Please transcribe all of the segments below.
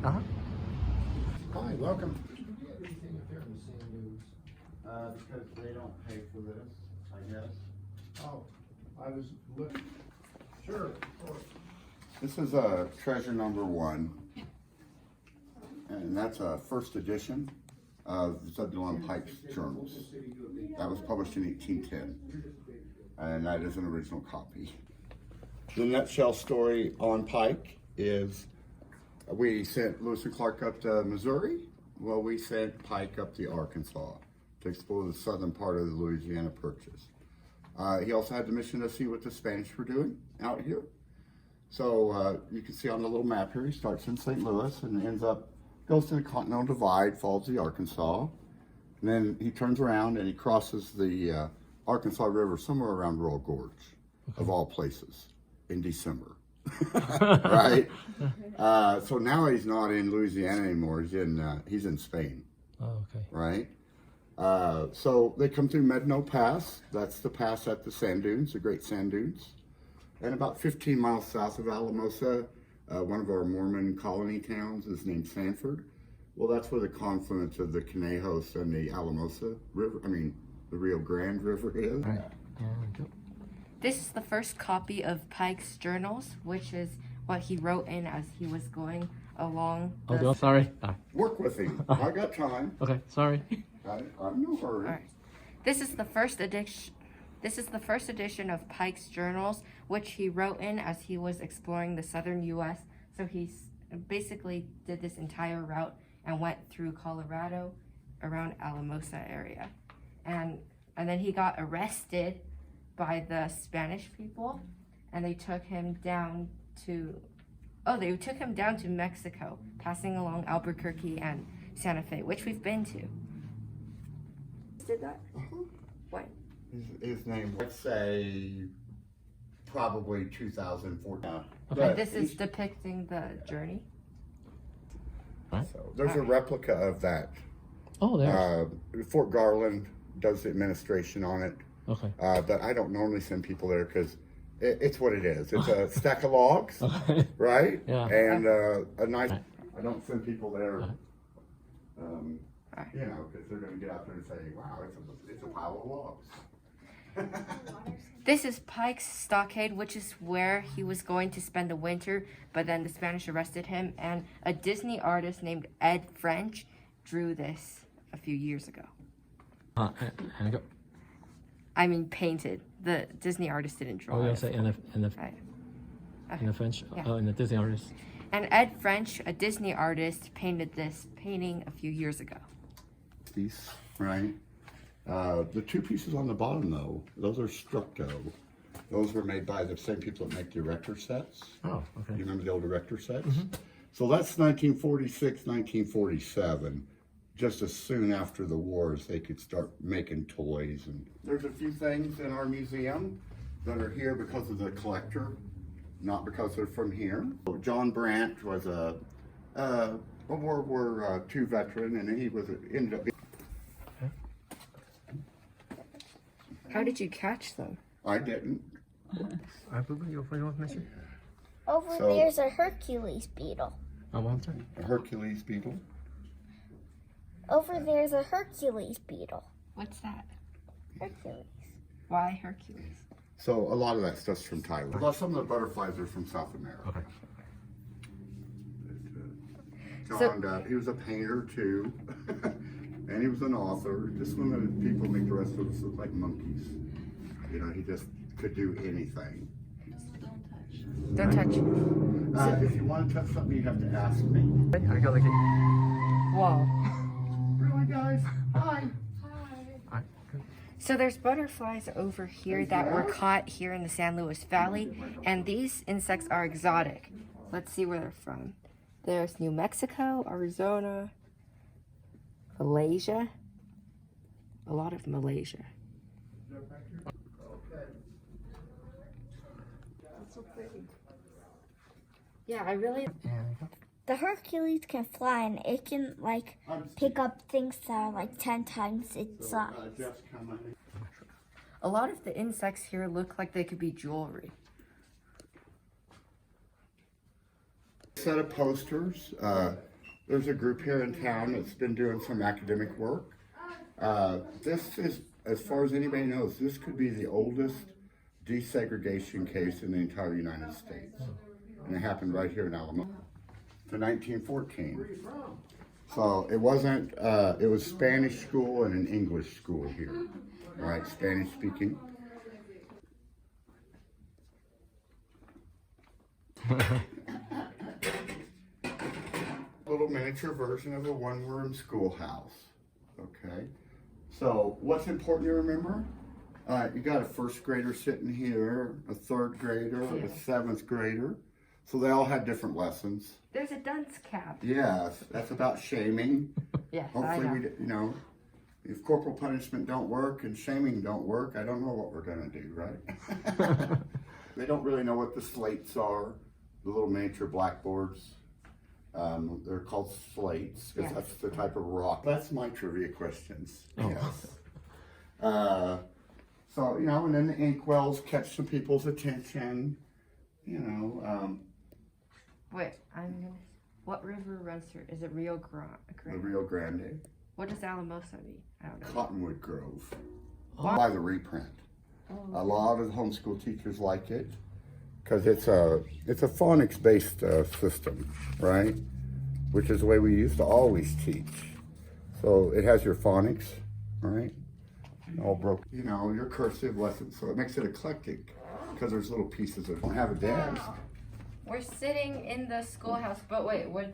Uh-huh. Hi, welcome. Because they don't pay for this, I guess. Oh, I was looking. Sure, of course. This is treasure number 1, and that's a first edition of Zebulon Pike's journals. That was published in 1810, and that is an original copy. The nutshell story on Pike is we sent Lewis and Clark up to Missouri. Well, we sent Pike up to Arkansas to explore the southern part of the Louisiana Purchase. He also had the mission to see what the Spanish were doing out here. So you can see on the little map here, he starts in St. Louis and goes to the Continental Divide, follows the Arkansas, and then he turns around and he crosses the Arkansas River somewhere around Royal Gorge, of all places, in December. Right? So now he's not in Louisiana anymore. He's in Spain. Oh, okay. Right? So they come through Medno Pass. That's the pass at the sand dunes, the Great Sand Dunes. And about 15 miles south of Alamosa, one of our Mormon colony towns is named Sanford. Well, that's where the confluence of the Conejos and the Alamosa River, the Rio Grande River is. All right. There we go. This is the first copy of Pike's journals, which is what he wrote in as he was going along. Oh, no, sorry. Work with him. I got time. Okay, sorry. I'm no hurry. All right. This is the first edition. This is the first edition of Pike's journals, which he wrote in as he was exploring the southern U.S. So he basically did this entire route and went through Colorado, around Alamosa area, and then he got arrested by the Spanish people, and they took him down to Mexico, passing along Albuquerque and Santa Fe, which we've been to. Did that? What? His name, let's say, probably 2014. Okay, this is depicting the journey. Right. So there's a replica of that. Oh, there. Fort Garland does the administration on it. Okay. But I don't normally send people there because it's what it is. It's a stack of logs, Okay. right? Yeah. And a nice. Right. I don't send people there, Right. because they're going to get out there and say, "Wow, it's a pile of logs." This is Pike's stockade, which is where he was going to spend the winter, but then the Spanish arrested him, and a Disney artist named Ed French drew this a few years ago. And go. I mean, painted. The Disney artist didn't draw Oh, it. you say in Right. the French. Yeah. Oh, in the Disney artist. And Ed French, a Disney artist, painted this painting a few years ago. Piece, right? The two pieces on the bottom, though, those are Structo. Those were made by the same people that make the erector sets. Oh, okay. You remember the old erector sets? So that's 1946, 1947. Just as soon after the wars, they could start making toys. And there's a few things in our museum that are here because of the collector, not because they're from here. John Brandt was a World War II veteran, and he ended up being. How did you catch them? I didn't. Over So- there's a Hercules beetle. A Hercules beetle. Over there's a Hercules beetle. What's that? Hercules. Why Hercules? So a lot of that stuff's from Thailand. Well, some of the butterflies are from South America. Okay. John, he was a painter too, and he was an author. Just one of the people make the rest of us look like monkeys. He just could do anything. Don't touch. If you want to touch something, you have to ask me. Whoa. Really, guys? Hi. So there's butterflies over here that were caught here in the San Luis Valley, and these insects are exotic. Let's see where they're from. There's New Mexico, Arizona, Malaysia. A lot of Malaysia. That's so pretty. Yeah, I really... The Hercules can fly and it can pick up things that are 10 times its size. A lot of the insects here look like they could be jewelry. Set of posters. there's a group here in town that's been doing some academic work. This is, as far as anybody knows, this could be the oldest desegregation case in the entire United States. And it happened right here in Alamosa. To 1914. So it wasn't, it was Spanish school and an English school here, right? Spanish speaking. Little miniature version of a one-room schoolhouse, okay? So what's important to remember? You got a first grader sitting here, a third grader, a seventh grader. So they all had different lessons. There's a dunce cap. Yes, that's about shaming. Yes, Hopefully I know. if corporal punishment don't work and shaming don't work, I don't know what we're gonna do, right? They don't really know what the slates are, the little miniature blackboards. They're called slates, because that's the type of rock. That's my trivia questions, yes. So, and then the inkwells catch some people's attention, Wait, what river runs through? Is it Rio Grande? the Rio Grande. What does Alamosa mean? I don't know. Cottonwood Grove. By the reprint. A lot of homeschool teachers like it because it's a phonics-based system, right? Which is the way we used to always teach. So it has your phonics, right? All broke. Your cursive lessons. So it makes it eclectic because there's little pieces that don't have a desk. We're sitting in the schoolhouse, but wait, would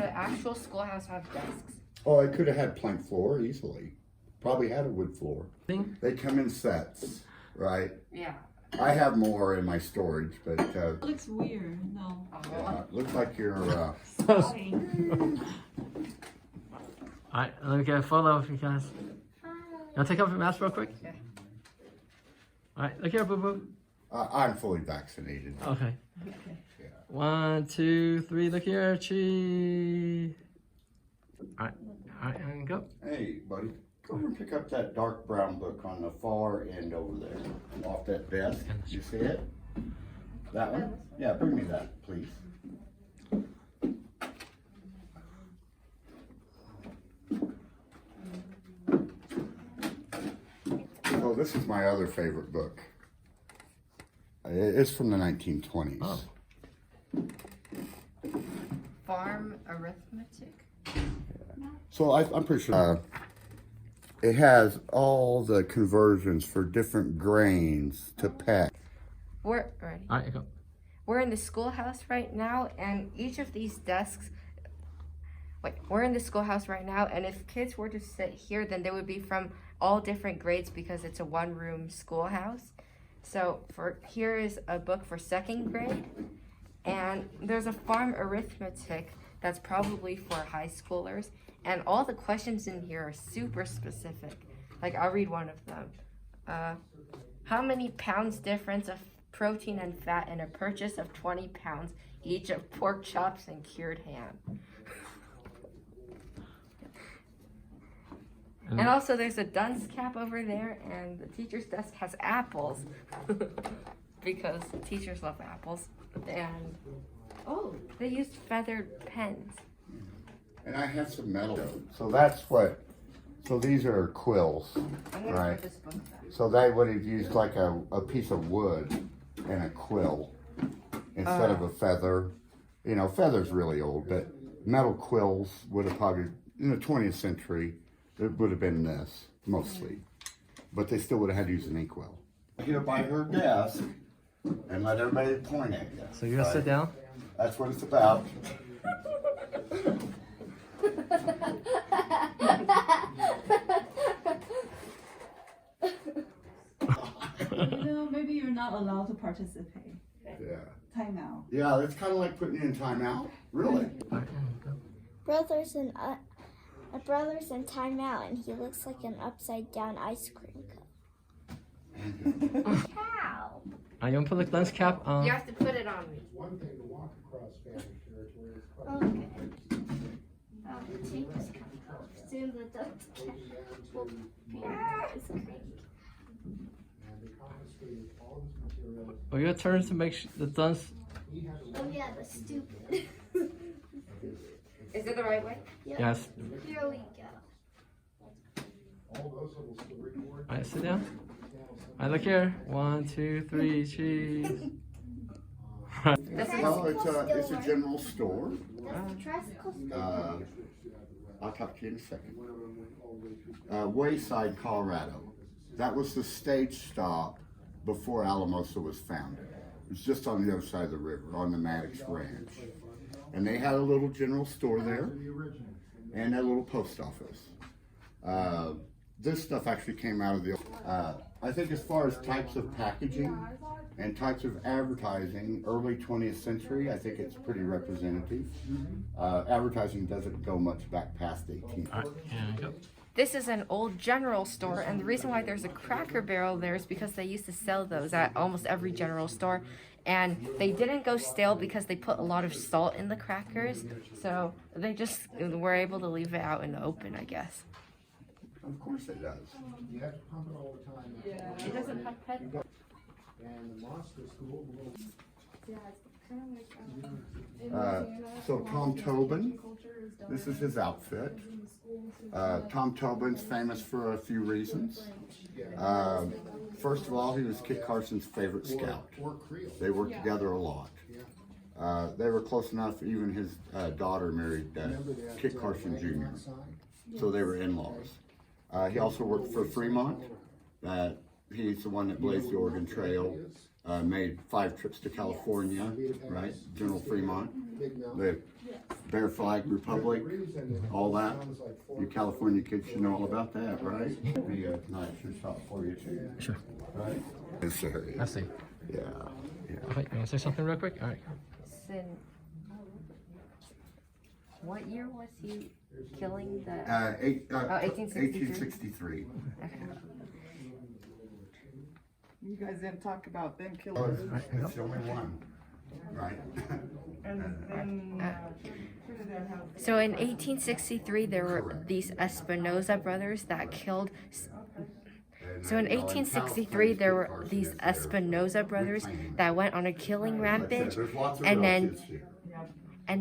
an actual schoolhouse have desks? Oh, it could have had plank floor easily. Probably had a wood floor. They come in sets, right? Yeah. I have more in my storage, but It looks weird. No. looks like you're. Sorry. Alright, let me get a photo of you guys. You want to take off your mask real quick? Yeah. Alright, look here, boo boo. I'm fully vaccinated. Okay. Yeah. 1, 2, 3, look here, cheese. Alright, and go. Hey, buddy, go over and pick up that dark brown book on the far end over there, off that desk. You see it? That one? Yeah, bring me that, please. Oh, this is my other favorite book. It's from the 1920s. Oh. Farm Arithmetic? So I'm pretty sure it has all the conversions for different grains to peck. We're ready. Alright, go. We're in the schoolhouse right now, and each of these desks. Wait, we're in the schoolhouse right now, and if kids were to sit here, then they would be from all different grades because it's a one-room schoolhouse. So here is a book for second grade, and there's a farm arithmetic that's probably for high schoolers, and all the questions in here are super specific. Like, I'll read one of them. How many pounds difference of protein and fat in a purchase of 20 pounds each of pork chops and cured ham? And also there's a dunce cap over there, and the teacher's desk has apples because teachers love apples. And they used feathered pens. And I have some metal. So that's what, so these are quills, I'm gonna right? put this book back. So they would have used like a piece of wood and a quill instead of a feather. Feather's really old, but metal quills would have probably, in the 20th century, it would have been this, mostly. But they still would have had to use an inkwell. Here by her desk, and let everybody point at you. So you're gonna sit down? That's what it's about. Maybe you're not allowed to participate. Yeah. Time out. Yeah, that's kind of like putting you in timeout. Really? Alright, and go. My brother's in timeout, and he looks like an upside down ice cream cone. Cow. You want to put the lens cap on? You have to put it on me. One thing to walk across Spanish territory is quite Okay. The tape is coming off soon, but that's will be ice cream. and they confiscated all of his materials. Well, your turn to make the dunce. He had to Oh yeah, the stupid. Is it the right way? Yes. Here we go. Alright, sit down. Alright, look here. 1, 2, 3, cheese. Well, it's a general store. That's the tricycle store. I'll talk to you in a second. Wayside, Colorado. That was the stage stop before Alamosa was founded. It was just on the other side of the river, on the Maddox Ranch. And they had a little general store there and a little post office. This stuff actually came out of the, I think as far as types of packaging and types of advertising, early 20th century, I think it's pretty representative. Advertising doesn't go much back past 18th. Alright, here we go. This is an old general store, and the reason why there's a Cracker Barrel there is because they used to sell those at almost every general store, and they didn't go stale because they put a lot of salt in the crackers, so they just were able to leave it out in the open, I guess. Of course it does. You have to pump it all the time. Yeah. It doesn't have pet. And the monster school will. So Tom Tobin, this is his outfit. Tom Tobin's famous for a few reasons. First of all, he was Kit Carson's favorite scout. They worked together a lot. They were close enough, even his daughter married Kit Carson Jr., so they were in-laws. He also worked for Fremont. He's the one that blazed the Oregon Trail, made 5 trips to California, right? General Fremont, the Bear Flag Republic, all that. You California kids should know all about that, right? Be a nice stop for you too. Sure. Right? Yes, sir. I see. Yeah. Okay, you want to say something real quick? Alright. What year was he killing the... 1863. You guys didn't talk about them killing. It's the only one, right? So in 1863, there were these Espinosa brothers that killed... So in 1863, there were these Espinosa brothers that went on a killing rampage, and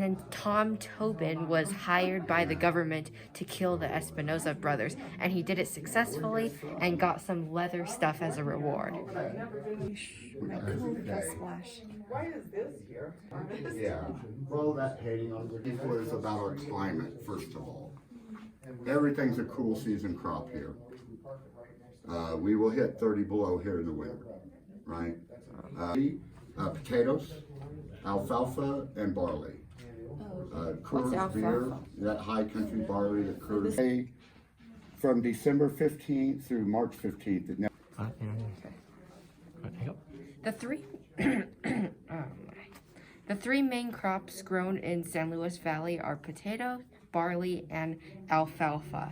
then Tom Tobin was hired by the government to kill the Espinosa brothers, and he did it successfully and got some leather stuff as a reward. Why is this here? Yeah, well, that hating on the people is about our climate, first of all. Everything's a cool season crop here. We will hit 30 below here in the winter, right? Potatoes, alfalfa, and barley. Coors beer, that high country barley that Coors. From December 15th through March 15th. Alright, here you go. The three main crops grown in San Luis Valley are potatoes, barley, and alfalfa.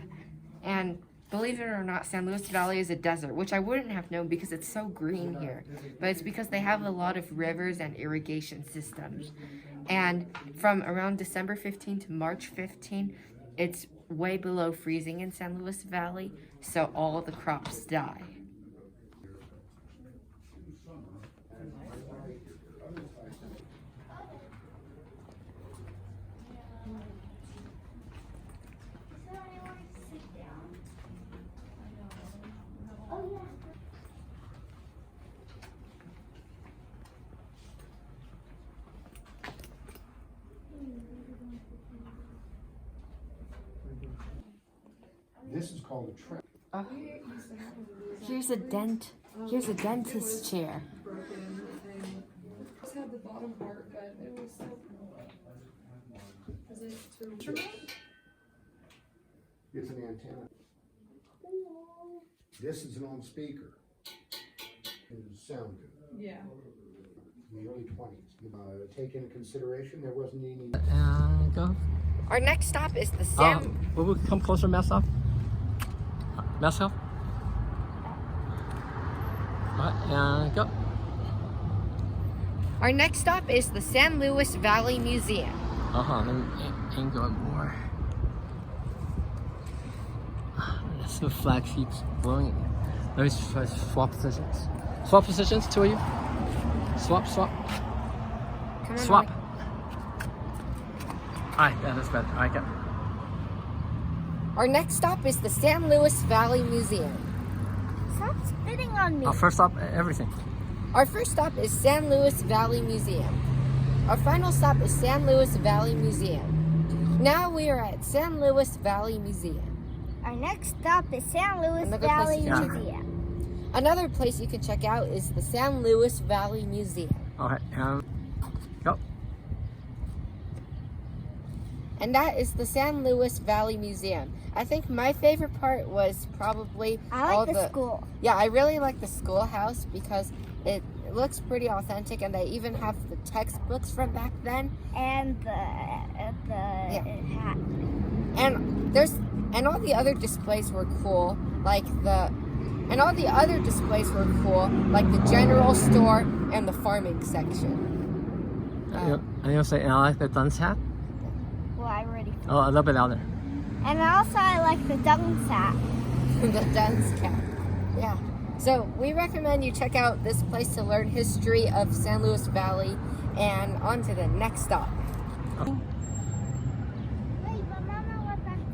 And believe it or not, San Luis Valley is a desert, which I wouldn't have known because it's so green here. But it's because they have a lot of rivers and irrigation systems. And from around December 15 to March 15, it's way below freezing in San Luis Valley, so all the crops die. This is called a trap. Here's a dentist chair. Just had the bottom part, but it was so. Is it too? It's an antenna. This is an on speaker. It sound good. Yeah. In the early 20s. Take into consideration there wasn't any. And go. Our next stop is the San... Will we come closer, Master? Master? And go. Our next stop is the San Luis Valley Museum. Let me angle it more. That's the flag keeps blowing. Let me try to swap positions. Swap positions, two of you. Swap. Come on, Swap. Molly. Alright, that's better. Alright, go. Our next stop is the San Luis Valley Museum. Stop spitting on me. Our first stop, everything. Our first stop is San Luis Valley Museum. Our final stop is San Luis Valley Museum. Now we are at San Luis Valley Museum. Our next stop is San Luis Another place Valley to check. Museum. Another place you can check out is the San Luis Valley Museum. Okay, go. And that is the San Luis Valley Museum. I think my favorite part was probably I all like the school. Yeah, I really like the schoolhouse because it looks pretty authentic, and they even have the textbooks from back then. And the hat. And all the other displays were cool, like the general store and the farming section. And you'll say, and I like the dunce hat? Well, I already. Oh, a little bit louder. And also, I like the dunce hat. The dunce cap. Yeah. So we recommend you check out this place to learn history of San Luis Valley, and on to the next stop. Oh.